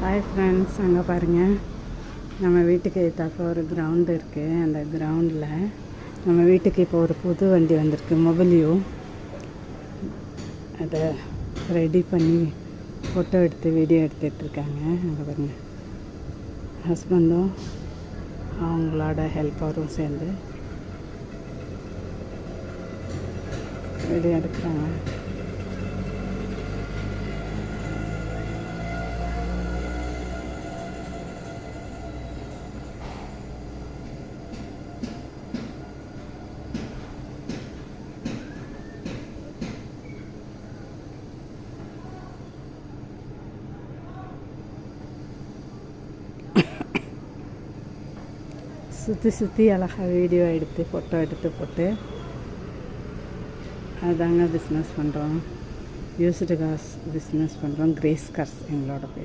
Hi friends, அங்கே பாருங்கள், நம்ம வீட்டுக்கு எதிர்த்தாப்புல ஒரு கிரவுண்டு இருக்குது. அந்த கிரவுண்டில் நம்ம வீட்டுக்கு இப்போ ஒரு புது வண்டி வந்திருக்கு, மொபைலியோ. அதை ரெடி பண்ணி ஃபோட்டோ எடுத்து வீடியோ எடுத்துகிட்ருக்காங்க. அங்கே பாருங்கள், ஹஸ்பண்டும் அவங்களோட ஹெல்ப்பரும் சேர்ந்து வீடியோ எடுக்கிறாங்க. சுற்றி சுற்றி அழகாக வீடியோ எடுத்து ஃபோட்டோ எடுத்து போட்டு அதாங்க பிஸ்னஸ் பண்ணுறோம். யூஸ்டு கார்ஸ் பிஸ்னஸ் பண்ணுறோம். கிரேஸ் கார்ஸ் எங்களோட பேர்.